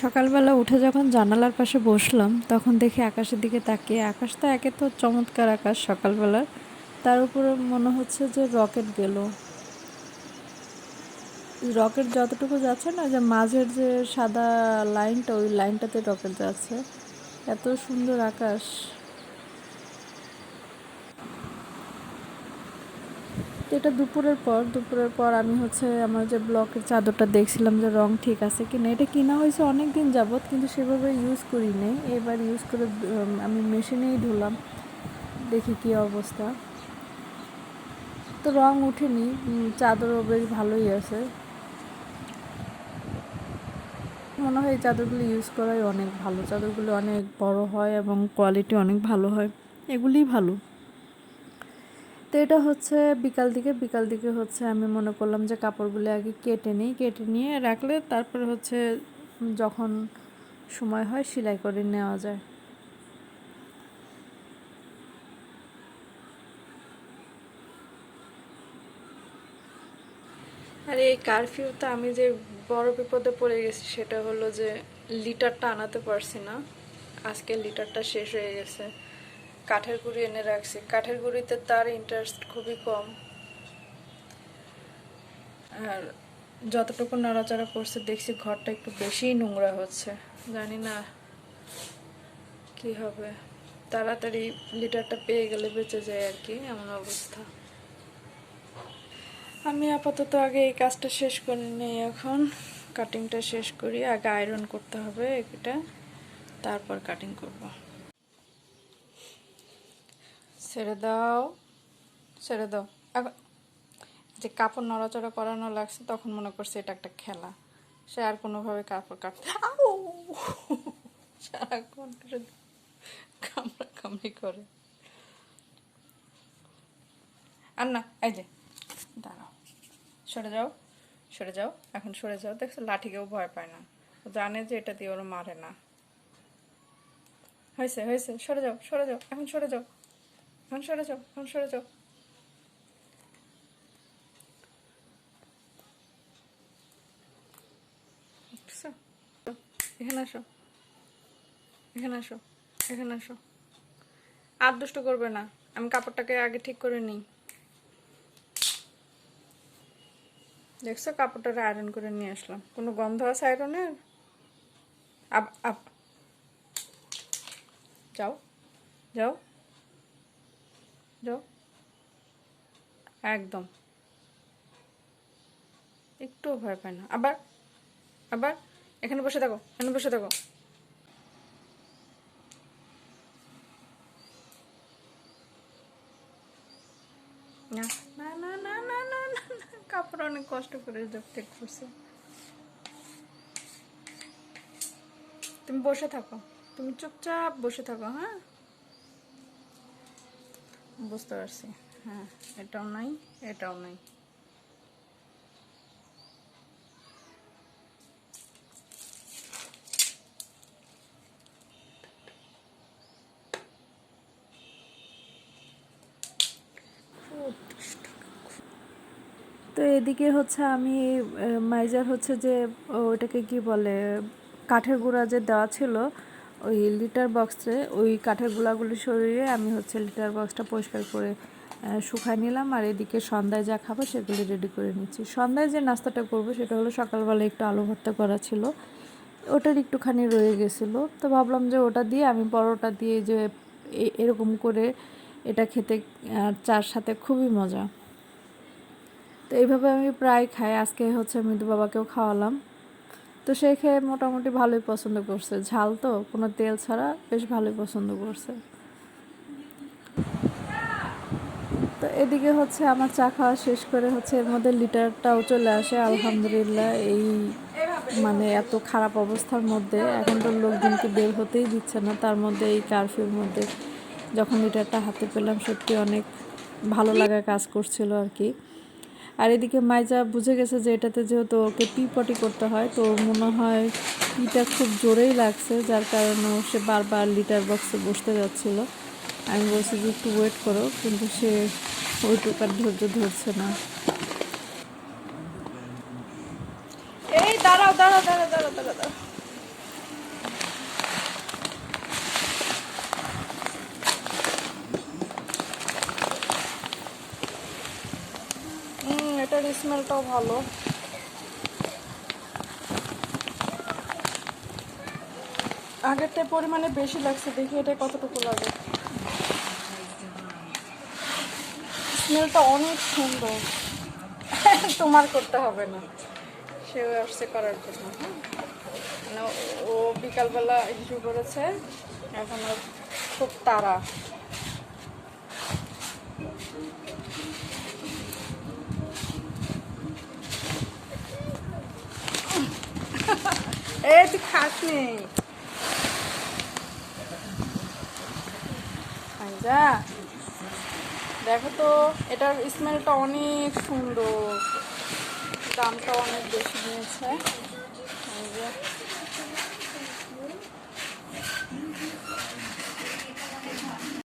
সকালবেলা উঠে যখন জানালার পাশে বসলাম তখন দেখি আকাশের দিকে তাকিয়ে আকাশ তো একে তো চমৎকার আকাশ সকালবেলার, তার উপরে মনে হচ্ছে যে রকেট গেল। রকেট যতটুকু যাচ্ছে না, যে মাঝের যে সাদা লাইনটা, ওই লাইনটাতে রকেট যাচ্ছে। এত সুন্দর আকাশ। তো এটা দুপুরের পর আমি আমার যে ব্লকের চাদরটা দেখছিলাম যে রং ঠিক আছে কিনা। এটা কিনা হয়েছে অনেক দিন যাবত, কিন্তু সেভাবে ইউজ করি নাই। এবার ইউজ করে আমি মেশিনেই ধুলাম, দেখি কি অবস্থা। তো রং উঠেনি, চাদরও বেশ ভালোই আছে। মনে হয় এই চাদরগুলো ইউজ করাই অনেক ভালো। চাদরগুলো অনেক বড় হয় এবং কোয়ালিটি অনেক ভালো হয়, এগুলিই ভালো। তো এটা বিকাল দিকে আমি মনে করলাম যে কাপড়গুলো আগে কেটে নিয়ে রাখলে তারপরে যখন সময় হয় সেলাই করে নেওয়া যায়। আর এই কারফিউতে আমি যে বড় বিপদে পড়ে গেছি সেটা হলো যে লিটারটা আনাতে পারছি না। আজকে লিটারটা শেষ হয়ে গেছে। কাঠের গুঁড়ি এনে রাখছি, কাঠের গুঁড়িতে তার ইন্টারেস্ট খুবই কম। আর যতটুকু নাড়াচাড়া করছে দেখছি ঘরটা একটু বেশিই নোংরা হচ্ছে। জানি না কি হবে। তাড়াতাড়ি লিটারটা পেয়ে গেলে বেঁচে যায় আর কি, এমন অবস্থা। আমি আপাতত আগে এই কাজটা শেষ করে নিই। এখন কাটিংটা শেষ করি, আগে আয়রন করতে হবে এটা, তারপর কাটিং করব। ছেড়ে দাও, ছেড়ে দাও। এখন যে কাপড় নড়াচড়া করানো লাগছে তখন মনে করছে এটা একটা খেলা। সে আর কোনোভাবে কাপড় কাটতে সারাক্ষণ কামড়া কামড়ি করে। আর না, এই যে দাঁড়াও, সরে যাও, সরে যাও, এখন সরে যাও। দেখছো লাঠিকেও ভয় পায় না, জানে যে এটা দিয়ে ওরা মারে না। হয়েছে হয়েছে, সরে যাও, সরে যাও, এখন সরে যাও, এখন সরে যাও, এখন সরে যাও। এখানে আসো, এখানে আসো, এখানে আসো। আর দুষ্ট করবে না, আমি কাপড়টাকে আগে ঠিক করে নিই। দেখছো কাপড়টা আয়রন করে নিয়ে আসলাম। কোনো গন্ধ আছে আয়রনের? আপ আপ যাও, যাও, যাও, একদম একটুও ভয় পায় না। আবার আবার এখানে বসে থাকো, এখানে বসে থাকো। না না না না না না না, কাপড় অনেক কষ্ট করে ঠিক করছে। তুমি বসে থাকো, তুমি চুপচাপ বসে থাকো। হ্যাঁ, বুঝতে পারছি। হ্যাঁ, এটাও নাই, এটাও নাই। তো এদিকে আমি মাইজার যে ওটাকে কি বলে, কাঠের গুঁড়া যে দেওয়া ছিল ওই লিটার বক্সে, ওই কাঠের গুঁড়াগুলি সরিয়ে আমি লিটার বক্সটা পরিষ্কার করে শুকায় নিলাম। আর এদিকে সন্ধ্যায় যা খাবো সেগুলি রেডি করে নিচ্ছি। সন্ধ্যায় যে নাস্তাটা করব সেটা হলো সকালবেলা একটু আলু ভর্তা করা ছিল, ওটার একটুখানি রয়ে গেছিলো। তো ভাবলাম যে ওটা দিয়ে আমি পরোটা দিয়ে যে এরকম করে এটা খেতে চার সাথে খুবই মজা। তো এইভাবে আমি প্রায় খাই। আজকে মৃদু বাবাকেও খাওয়ালাম। তো সে খেয়ে মোটামুটি ভালোই পছন্দ করছে, ঝাল তো কোনো তেল ছাড়া বেশ ভালোই পছন্দ করছে। তো এদিকে আমার চা খাওয়া শেষ করে এর মধ্যে লিটারটাও চলে আসে আলহামদুলিল্লাহ। এই এত খারাপ অবস্থার মধ্যে এখন তো লোকজনকে বের হতেই দিচ্ছে না, তার মধ্যে এই কারফিউর মধ্যে যখন লিটারটা হাতে পেলাম সত্যি অনেক ভালো লাগা কাজ করছিল আর কি। আর এদিকে মাইজা বুঝে গেছে যে এটাতে যেহেতু ওকে পি পটি করতে হয়, তো মনে হয় পিটা খুব জোরেই লাগছে, যার কারণে সে বারবার লিটার বক্সে বসতে যাচ্ছিল। আমি বলছি যে একটু ওয়েট করো, কিন্তু সে ওইটুকু আর ধৈর্য ধরছে না। এই দাঁড়াও দাঁড়াও দাঁড়াও দাঁড়াও দাঁড়াও দাঁড়াও, স্মেলটাও ভালো। আগেরটা পরিমাণে বেশি লাগছে, দেখি এটা কতটুকু লাগে। স্মেলটা অনেক সুন্দর। তোমার করতে হবে না, সেও আসছে করার জন্য। হ্যাঁ, মানে ও বিকালবেলা ইস্যু করেছে, এখন ওর খুব তাড়া। এই তুই খাস নি যা। দেখো তো, এটার স্মেলটা অনেক সুন্দর, দামটা অনেক বেশি নিয়েছে। এই যে